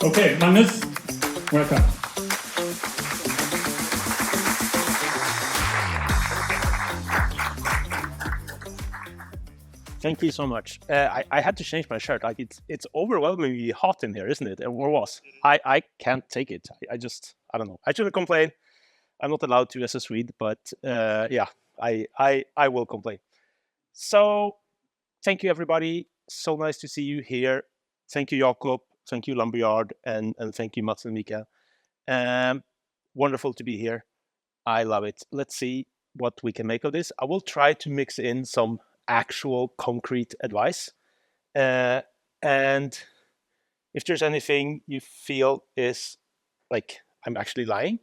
Okay, Magnus, welcome. Thank you so much. I had to change my shirt. Like it's overwhelmingly hot in here, isn't it? Or was? I can't take it. I don't know. I shouldn't complain. I'm not allowed to as a Swede, but yeah, I will complain. So thank you everybody. So nice to see you here. Thank you Jakob. Thank you Lumberyard, and thank you Mats and Mika. Wonderful to be here. I love it. Let's see what we can make of this. I will try to mix in some actual concrete advice. And if there's anything you feel is like I'm actually lying,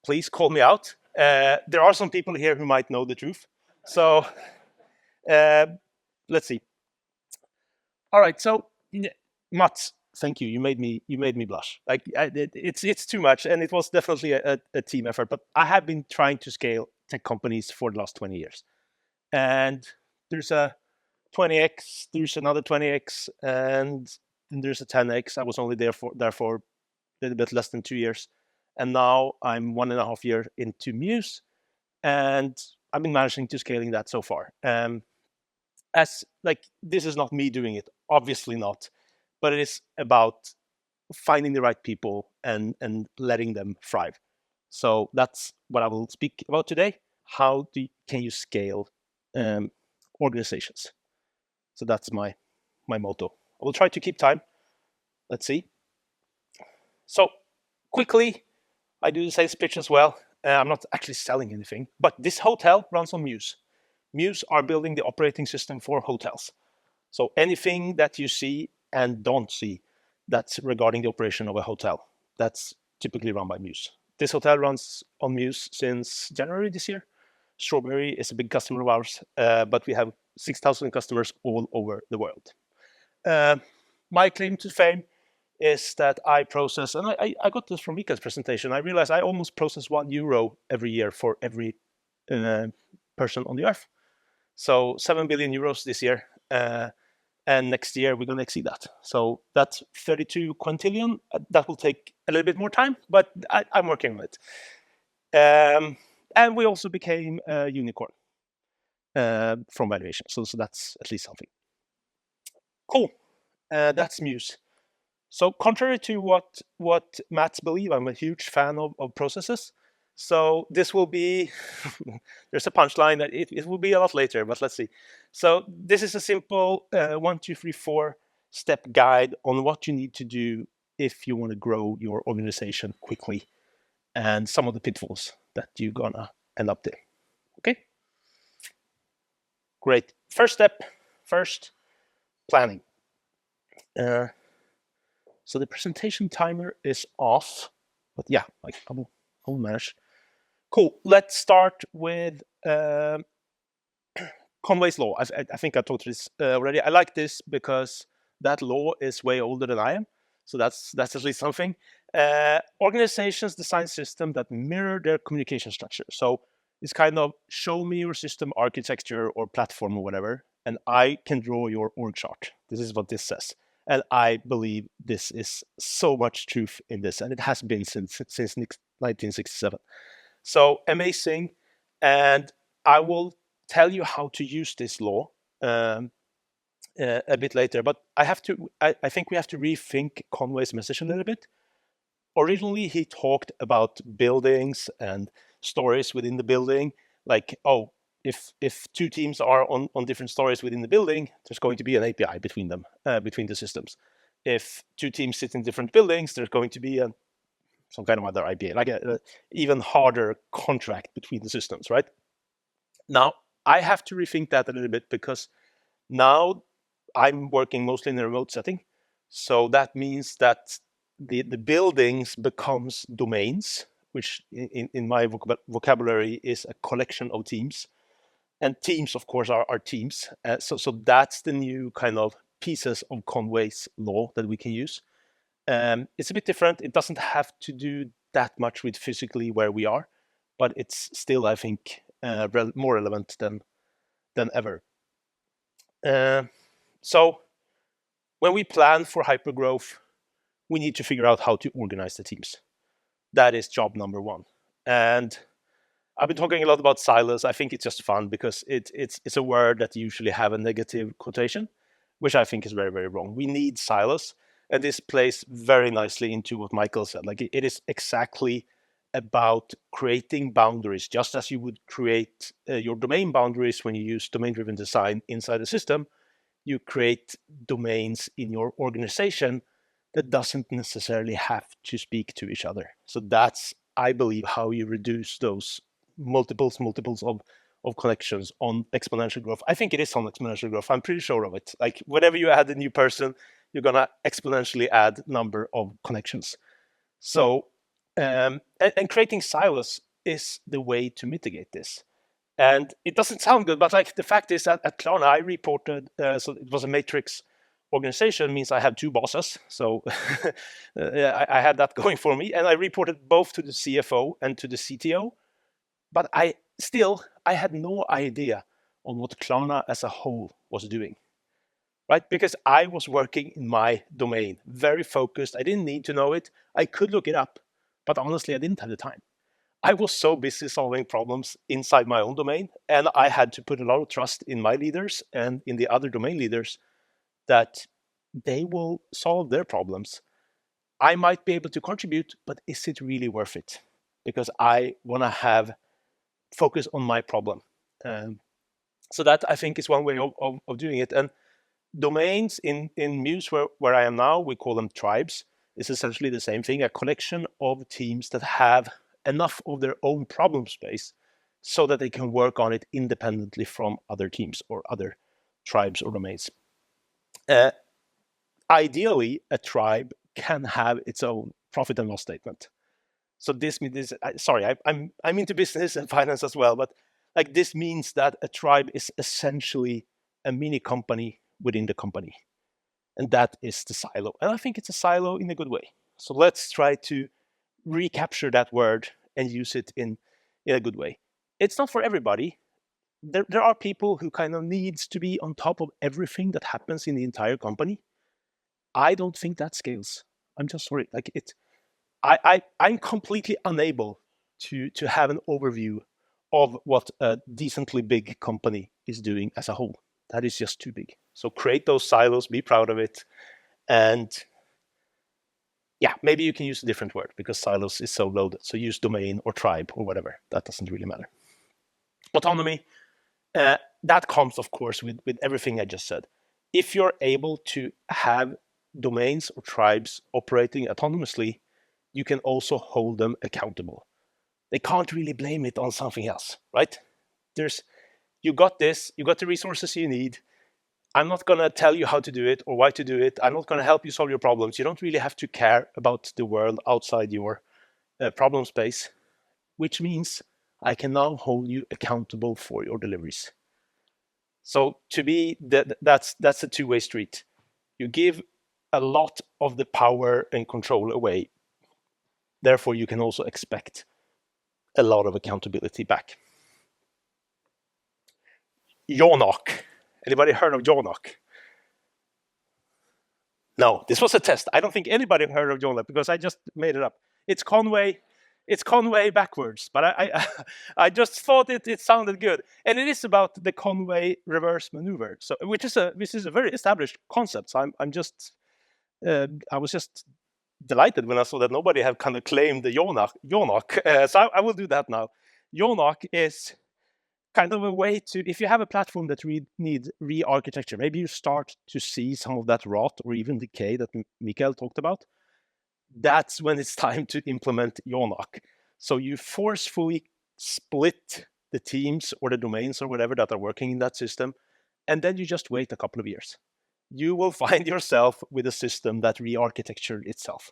please call me out. There are some people here who might know the truth. So let's see. All right. So Mats, thank you. You made me blush. Like it's too much, and it was definitely a team effort. But I have been trying to scale tech companies for the last 20 years, and there's a 20x, there's another 20x, and then there's a 10x. I was only there for a little bit less than 2 years, and now I'm 1.5 years into Mews, and I've been managing to scaling that so far. As like this is not me doing it, obviously not, but it is about finding the right people and letting them thrive. So that's what I will speak about today. How can you scale organizations? So that's my motto. I will try to keep time. Let's see. So quickly, I do the sales pitch as well. I'm not actually selling anything, but this hotel runs on Mews. Mews are building the operating system for hotels. So anything that you see and don't see that's regarding the operation of a hotel, that's typically run by Mews. This hotel runs on Mews since January this year. Strawberry is a big customer of ours, but we have 6,000 customers all over the world. My claim to fame is that I process, and I got this from Mika's presentation, I realized I almost process €1 every year for every person on the earth. So 7 billion euros this year, and next year we're going to exceed that. So that's 32 quintillion. That will take a little bit more time, but I'm working on it. And we also became a unicorn from valuation. So that's at least something. Cool. That's Mews. So contrary to what Mats believe, I'm a huge fan of processes. So this will be, there's a punchline that it will be a lot later, but let's see. So this is a simple 1, 2, 3, 4 step guide on what you need to do if you want to grow your organization quickly and some of the pitfalls that you're gonna end up there. Okay? Great. First step, planning. So the presentation timer is off, but yeah, like I will manage. Cool. Let's start with Conway's law. I think I talked this already. I like this because that law is way older than I am. So that's at least something. Organizations design systems that mirror their communication structure. So it's kind of show me your system architecture or platform or whatever, and I can draw your org chart. This is what this says. And I believe this is so much truth in this, and it has been since 1967. So amazing. And I will tell you how to use this law a bit later, but I think we have to rethink Conway's message a little bit. Originally, he talked about buildings and stories within the building, like, oh, if two teams are on different stories within the building, there's going to be an API between them, between the systems. If two teams sit in different buildings, there's going to be some kind of other API, like a even harder contract between the systems, right? Now, I have to rethink that a little bit because now I'm working mostly in a remote setting. So that means that the buildings becomes domains, which in my vocabulary is a collection of teams. And teams, of course, are teams. So that's the new kind of pieces of Conway's law that we can use. It's a bit different. It doesn't have to do that much with physically where we are, but it's still, I think, more relevant than ever. So when we plan for hypergrowth, we need to figure out how to organize the teams. That is job number one. And I've been talking a lot about silos. I think it's just fun because it's a word that usually have a negative quotation, which I think is very, very wrong. We need silos. And this plays very nicely into what Michael said. Like it is exactly about creating boundaries, just as you would create your domain boundaries when you use domain-driven design inside a system. You create domains in your organization that doesn't necessarily have to speak to each other. So that's, I believe, how you reduce those multiples of connections on exponential growth. I think it is on exponential growth. I'm pretty sure of it. Like whenever you add a new person, you're gonna exponentially add number of connections. So and creating silos is the way to mitigate this. And it doesn't sound good, but like the fact is that at Klarna, I reported, so it was a matrix organization, means I have two bosses. So I had that going for me. And I reported both to the CFO and to the CTO. But I had no idea on what Klarna as a whole was doing, right? Because I was working in my domain, very focused. I didn't need to know it. I could look it up, but honestly, I didn't have the time. I was so busy solving problems inside my own domain, and I had to put a lot of trust in my leaders and in the other domain leaders that they will solve their problems. I might be able to contribute, but is it really worth it? Because I want to have focus on my problem. So that I think is one way of doing it. And domains in Mews, where I am now, we call them tribes, is essentially the same thing, a collection of teams that have enough of their own problem space so that they can work on it independently from other teams or other tribes or domains. Ideally, a tribe can have its own profit and loss statement. So this means, I'm into business and finance as well, but like this means that a tribe is essentially a mini company within the company. And that is the silo. And I think it's a silo in a good way. So let's try to recapture that word and use it in a good way. It's not for everybody. There are people who kind of needs to be on top of everything that happens in the entire company. I don't think that scales. I'm just sorry. Like I'm completely unable to have an overview of what a decently big company is doing as a whole. That is just too big. So create those silos, be proud of it, and yeah, maybe you can use a different word because silos is so loaded. So use domain or tribe or whatever. That doesn't really matter. Autonomy, that comes, of course, with everything I just said. If you're able to have domains or tribes operating autonomously, you can also hold them accountable. They can't really blame it on something else, right? You got this, you got the resources you need. I'm not going to tell you how to do it or why to do it. I'm not going to help you solve your problems. You don't really have to care about the world outside your problem space, which means I can now hold you accountable for your deliveries. So to me, that's a two-way street. You give a lot of the power and control away. Therefore, you can also expect a lot of accountability back. Yonock. Anybody heard of Yonock? No, this was a test. I don't think anybody heard of Yonock because I just made it up. It's Conway. It's Conway backwards, but I just thought it sounded good, and it is about the Conway reverse maneuver. So, which is a very established concept. So I was just delighted when I saw that nobody had kind of claimed the Yonock. So I will do that now. Yonock is kind of a way to, if you have a platform that needs re-architecture, maybe you start to see some of that rot or even decay that Mikael talked about. That's when it's time to implement Yonock. So you forcefully split the teams or the domains or whatever that are working in that system, and then you just wait a couple of years. You will find yourself with a system that re-architectured itself,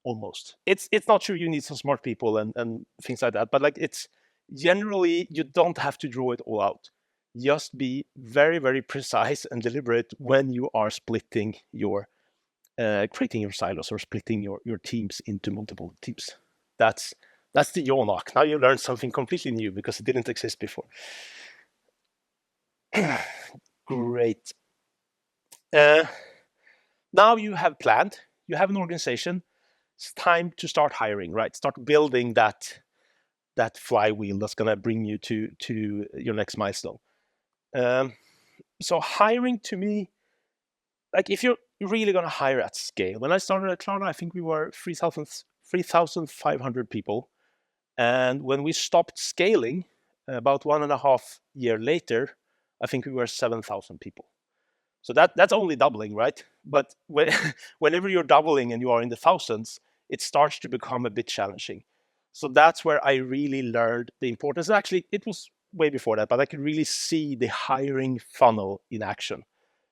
almost. It's not true you need some smart people and things like that, but like it's generally, you don't have to draw it all out. Just be very, very precise and deliberate when you are splitting your creating your silos or splitting your teams into multiple teams. That's the Yonock. Now you learned something completely new because it didn't exist before. Great. Now you have planned, you have an organization. It's time to start hiring, right? Start building that flywheel that's going to bring you to your next milestone. So hiring, to me, like if you're really going to hire at scale, when I started at Klarna, I think we were 3,500 people. And when we stopped scaling, about 1.5 years later, I think we were 7,000 people. So that's only doubling, right? But whenever you're doubling and you are in the thousands, it starts to become a bit challenging. So that's where I really learned the importance. Actually, it was way before that, but I could really see the hiring funnel in action.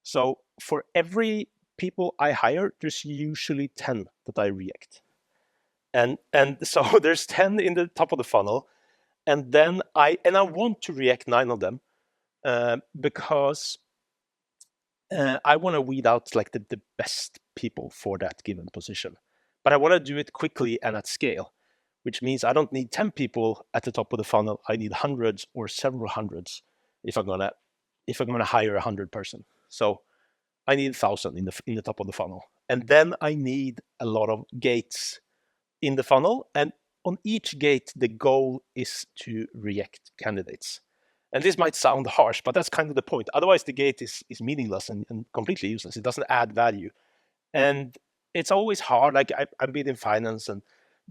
So for every people I hire, there's usually 10 that I reject. And so there's 10 in the top of the funnel. And then I want to reject 9 of them because I want to weed out like the best people for that given position. But I want to do it quickly and at scale, which means I don't need 10 people at the top of the funnel. I need hundreds or several hundreds if I'm gonna hire 100 person. So I need 1,000 in the top of the funnel, and then I need a lot of gates in the funnel. And on each gate, the goal is to reject candidates. And this might sound harsh, but that's kind of the point. Otherwise, the gate is meaningless and completely useless. It doesn't add value. And it's always hard. Like I've been in finance and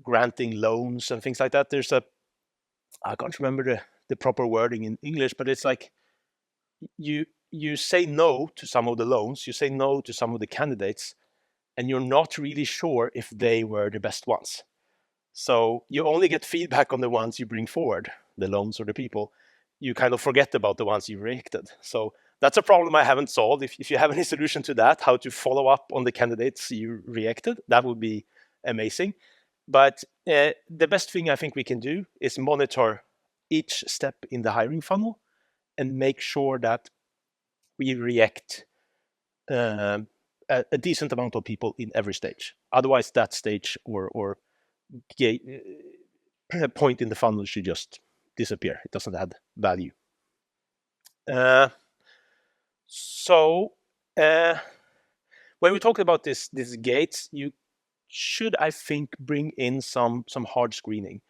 granting loans and things like that. There's I can't remember the proper wording in English, but it's like you say no to some of the loans, you say no to some of the candidates, and you're not really sure if they were the best ones. So you only get feedback on the ones you bring forward, the loans or the people. You kind of forget about the ones you rejected. So that's a problem I haven't solved. If you have any solution to that, how to follow up on the candidates you rejected, that would be amazing. But the best thing I think we can do is monitor each step in the hiring funnel and make sure that we reject a decent amount of people in every stage. Otherwise, that stage or point in the funnel should just disappear. It doesn't add value. So when we talk about this gates, you should, I think, bring in some hard screening.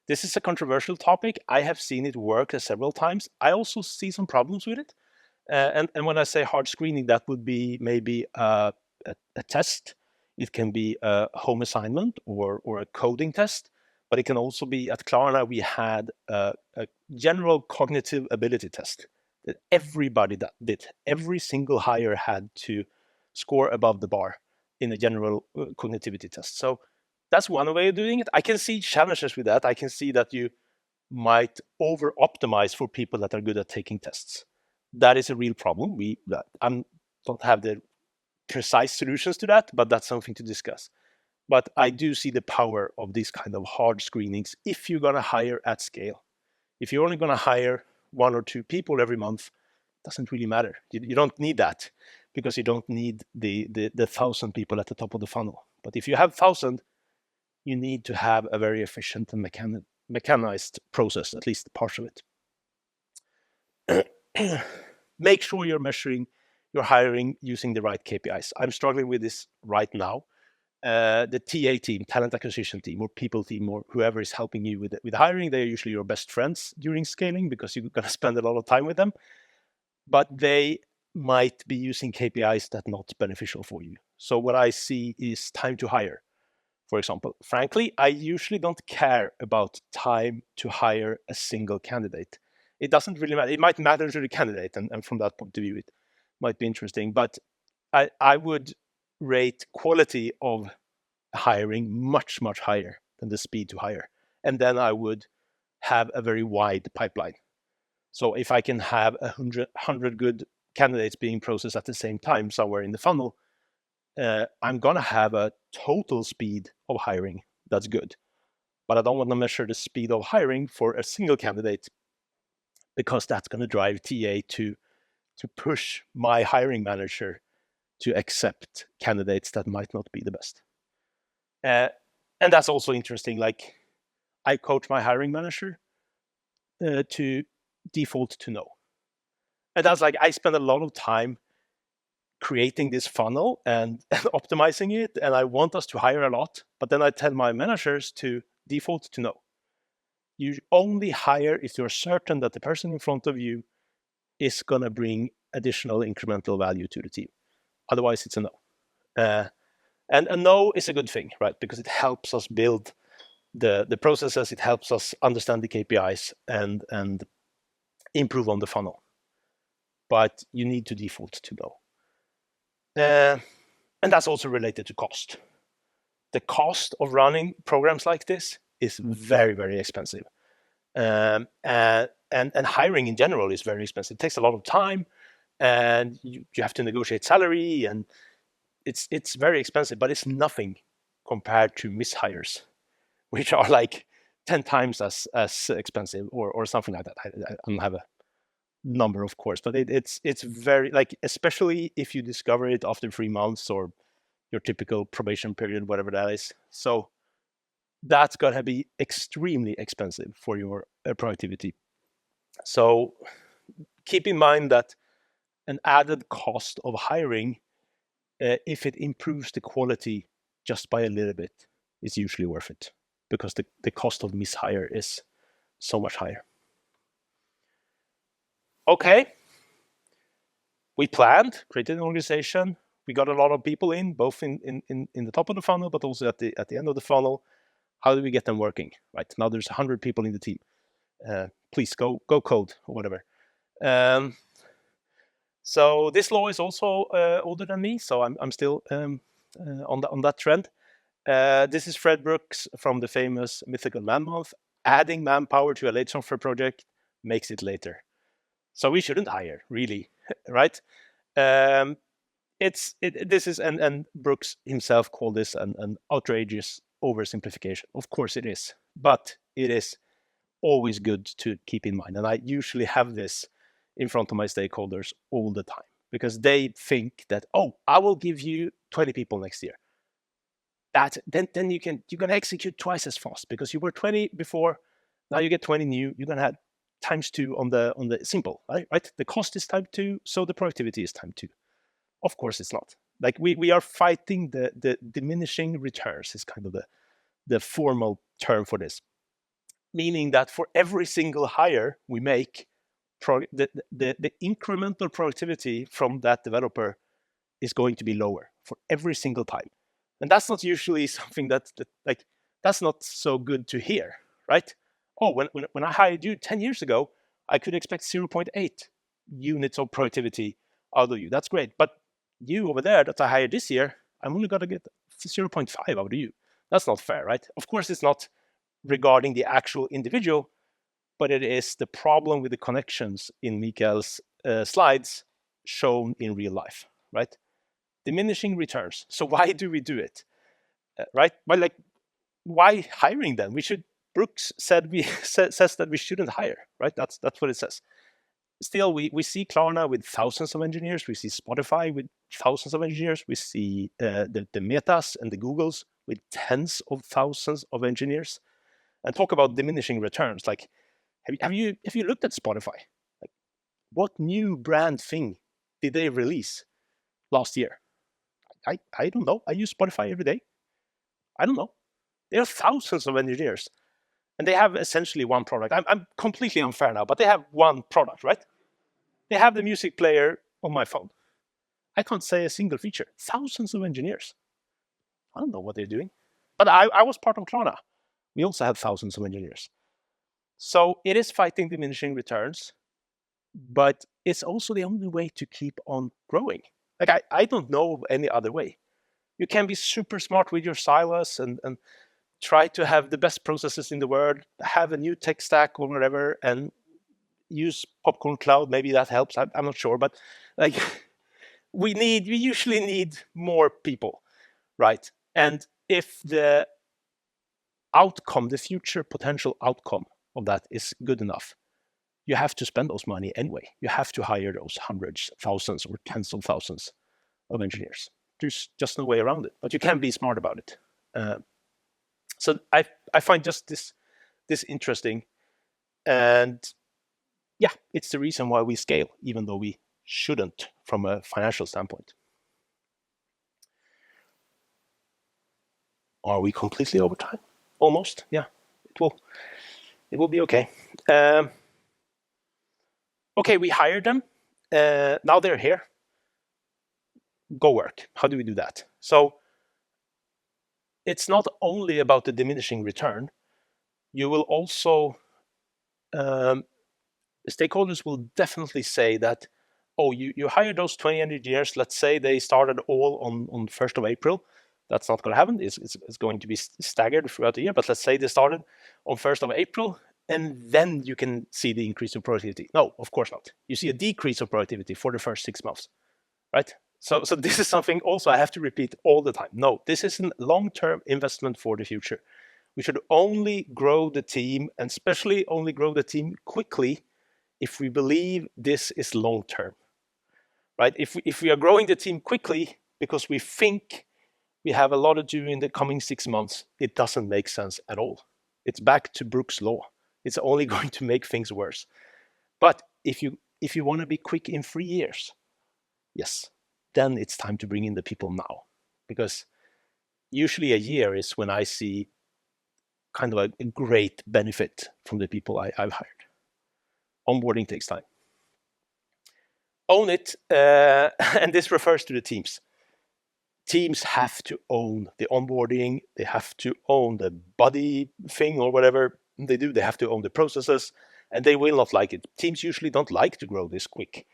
This is a controversial topic. I have seen it work several times. I also see some problems with it. And when I say hard screening, that would be maybe a test. It can be a home assignment or a coding test. But it can also be, at Klarna, we had a general cognitive ability test that everybody did. Every single hire had to score above the bar in a general cognitivity test. So that's one way of doing it. I can see challenges with that. I can see that you might over-optimize for people that are good at taking tests. That is a real problem. I don't have the precise solutions to that, but that's something to discuss. But I do see the power of these kind of hard screenings if you're going to hire at scale. If you're only going to hire 1 or 2 people every month, it doesn't really matter. You don't need that because you don't need the 1,000 people at the top of the funnel. But if you have 1,000, you need to have a very efficient and mechanized process, at least part of it. Make sure you're measuring your hiring using the right KPIs. I'm struggling with this right now. The TA team, talent acquisition team, or people team, or whoever is helping you with hiring, they're usually your best friends during scaling because you're going to spend a lot of time with them. But they might be using KPIs that are not beneficial for you. So what I see is time to hire, for example. Frankly, I usually don't care about time to hire a single candidate. It doesn't really matter. It might matter to the candidate, and from that point of view, it might be interesting. But I would rate quality of hiring much, much higher than the speed to hire. And then I would have a very wide pipeline. So if I can have 100 good candidates being processed at the same time somewhere in the funnel, I'm going to have a total speed of hiring that's good. But I don't want to measure the speed of hiring for a single candidate because that's going to drive TA to push my hiring manager to accept candidates that might not be the best. And that's also interesting. Like, I coach my hiring manager to default to no. And that's like, I spend a lot of time creating this funnel and optimizing it, and I want us to hire a lot, but then I tell my managers to default to no. You only hire if you're certain that the person in front of you is going to bring additional incremental value to the team. Otherwise, it's a no. And a no is a good thing, right? Because it helps us build the processes, it helps us understand the KPIs and improve on the funnel. But you need to default to no. And that's also related to cost. The cost of running programs like this is very, very expensive. And hiring in general is very expensive. It takes a lot of time, and you have to negotiate salary, and it's very expensive, but it's nothing compared to mishires, which are like 10 times as expensive or something like that. I don't have a number, of course, but it's very, like, especially if you discover it after 3 months or your typical probation period, whatever that is. So that's going to be extremely expensive for your productivity. So keep in mind that an added cost of hiring, if it improves the quality just by a little bit, is usually worth it, because the cost of mishire is so much higher. Okay, we planned, created an organization. We got a lot of people in, both in the top of the funnel, but also at the end of the funnel. How do we get them working? Right now, there's 100 people in the team. Please go code or whatever. So this law is also older than me, so I'm still on that trend. This is Fred Brooks from the famous Mythical Man Month. Adding manpower to a late software project makes it later. So we shouldn't hire, really, right? This is, and Brooks himself called this an outrageous oversimplification. Of course it is, but it is always good to keep in mind. And I usually have this in front of my stakeholders all the time, because they think that, oh, I will give you 20 people next year. Then you're gonna execute twice as fast, because you were 20 before, now you get 20 new, you're gonna have times 2 on the simple, right? The cost is times 2, so the productivity is times 2. Of course it's not. Like we are fighting the diminishing returns is kind of the formal term for this. Meaning that for every single hire we make, the incremental productivity from that developer is going to be lower for every single time. And that's not usually something that's not so good to hear, right? Oh, when I hired you 10 years ago, I could expect 0.8 units of productivity out of you. That's great. But you over there that I hired this year, I'm only going to get 0.5 out of you. That's not fair, right? Of course, it's not regarding the actual individual, but it is the problem with the connections in Mikael's slides shown in real life, right? Diminishing returns. So why do we do it, right? Well, why hiring them? Brooks says that we shouldn't hire, right? That's what it says. Still, we see Klarna with thousands of engineers. We see Spotify with thousands of engineers. We see the Metas and the Googles with tens of thousands of engineers. And talk about diminishing returns. Like, have you looked at Spotify? Like, what new brand thing did they release last year? I don't know. I use Spotify every day. I don't know. There are thousands of engineers, and they have essentially one product. I'm completely unfair now, but they have one product, right? They have the music player on my phone. I can't say a single feature. Thousands of engineers. I don't know what they're doing. But I was part of Klarna. We also have thousands of engineers. So it is fighting diminishing returns, but it's also the only way to keep on growing. Like, I don't know any other way. You can be super smart with your silos and try to have the best processes in the world, have a new tech stack or whatever, and use Popcorn Cloud. Maybe that helps. I'm not sure, but like we usually need more people, right? And if the outcome, the future potential outcome of that is good enough, you have to spend those money anyway. You have to hire those hundreds, thousands, or tens of thousands of engineers. There's just no way around it, but you can be smart about it. So I find just this interesting, and yeah, it's the reason why we scale, even though we shouldn't from a financial standpoint. Are we completely over time? Almost. Yeah, it will be okay. Okay, we hired them. Now they're here. Go work. How do we do that? So it's not only about the diminishing return. You will also, stakeholders will definitely say that, oh, you hired those 20 engineers. Let's say they started all on 1st of April. That's not going to happen. It's going to be staggered throughout the year. But let's say they started on 1st of April, and then you can see the increase of productivity. No, of course not. You see a decrease of productivity for the first 6 months, right? So this is something also I have to repeat all the time. No, this is a long-term investment for the future. We should only grow the team, and especially only grow the team quickly, if we believe this is long-term, right? If we are growing the team quickly because we think we have a lot to do in the coming 6 months, it doesn't make sense at all. It's back to Brooks' law. It's only going to make things worse. But if you want to be quick in 3 years, yes, then it's time to bring in the people now, because usually a year is when I see kind of a great benefit from the people I've hired. Onboarding takes time. Own it, and this refers to the teams. Teams have to own the onboarding. They have to own the body thing or whatever they do. They have to own the processes, and they will not like it. Teams usually don't like to grow this quick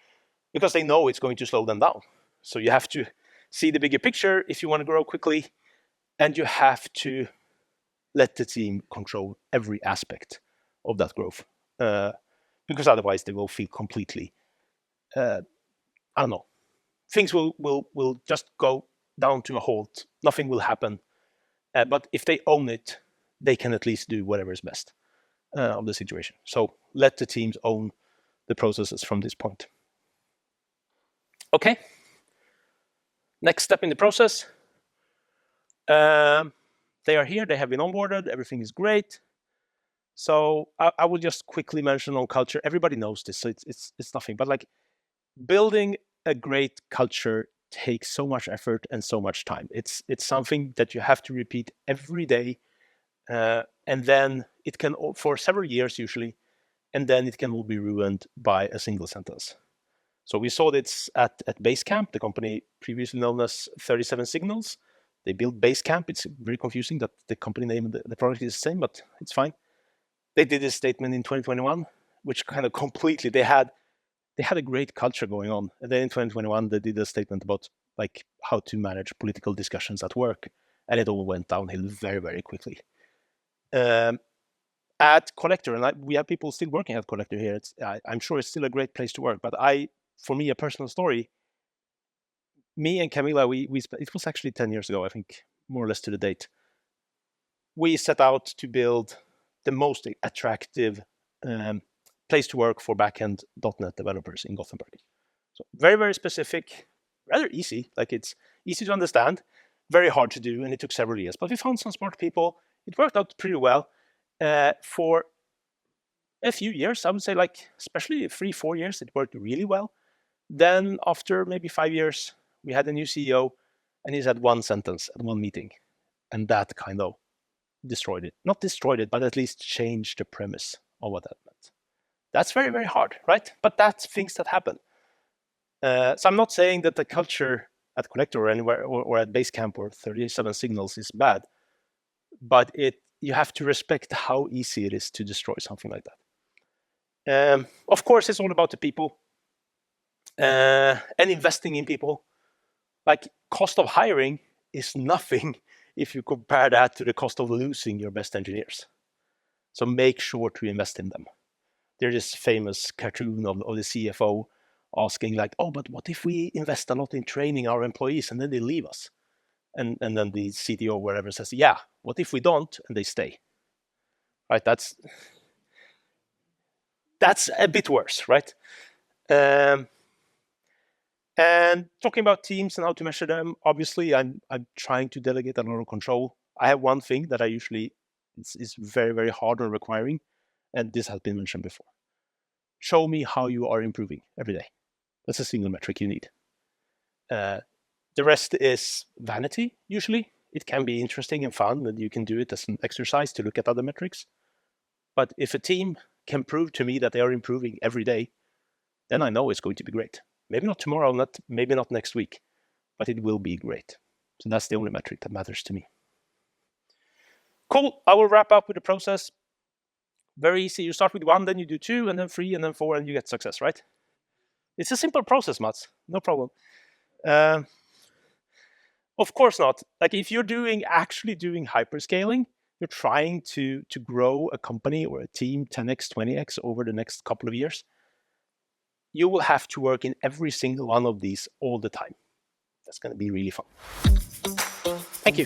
because they know it's going to slow them down. So you have to see the bigger picture if you want to grow quickly, and you have to let the team control every aspect of that growth, because otherwise they will feel completely, I don't know, things will just go down to a halt. Nothing will happen. But if they own it, they can at least do whatever is best of the situation. So let the teams own the processes from this point. Okay. Next step in the process. They are here. They have been onboarded. Everything is great. So I will just quickly mention on culture. Everybody knows this, so it's nothing. But like, building a great culture takes so much effort and so much time. It's something that you have to repeat every day, and then it can, for several years usually, and then it can all be ruined by a single sentence. So we saw this at Basecamp, the company previously known as 37 Signals. They built Basecamp. It's very confusing that the company name and the product is the same, but it's fine. They did this statement in 2021, which kind of completely, they had a great culture going on. And then in 2021, they did a statement about like how to manage political discussions at work, and it all went downhill very, very quickly. At Collector, and we have people still working at Collector here. I'm sure it's still a great place to work. But for me, a personal story. Me and Camilla, it was actually 10 years ago, I think, more or less to the date. We set out to build the most attractive place to work for backend .NET developers in Gothenburg. So very, very specific, rather easy. Like, it's easy to understand, very hard to do, and it took several years. But we found some smart people. It worked out pretty well for a few years. I would say, like, especially 3-4 years, it worked really well. Then after maybe 5 years, we had a new CEO, and he said one sentence at one meeting, and that kind of destroyed it. Not destroyed it, but at least changed the premise of what that meant. That's very, very hard, right? But that's things that happen. So I'm not saying that the culture at Collector or anywhere, or at Basecamp or 37 Signals is bad, but you have to respect how easy it is to destroy something like that. Of course, it's all about the people and investing in people. Like, cost of hiring is nothing if you compare that to the cost of losing your best engineers. So make sure to invest in them. There's this famous cartoon of the CFO asking like, oh, but what if we invest a lot in training our employees and then they leave us? And then the CTO or whatever says, yeah, what if we don't and they stay? Right, that's a bit worse, right? And talking about teams and how to measure them, obviously I'm trying to delegate a lot of control. I have one thing that I usually is very, very hard on requiring, and this has been mentioned before. Show me how you are improving every day. That's a single metric you need. The rest is vanity, usually. it can be interesting and fun, and you can do it as an exercise to look at other metrics. But if a team can prove to me that they are improving every day, then I know it's going to be great. Maybe not tomorrow, maybe not next week, but it will be great. So that's the only metric that matters to me. Cool. I will wrap up with the process. Very easy. You start with 1, then you do 2, and then 3, and then 4, and you get success, right? It's a simple process, Mats. No problem. Of course not. Like if you're actually doing hyperscaling, you're trying to grow a company or a team 10x, 20x over the next couple of years, you will have to work in every single one of these all the time. That's going to be really fun. Thank you.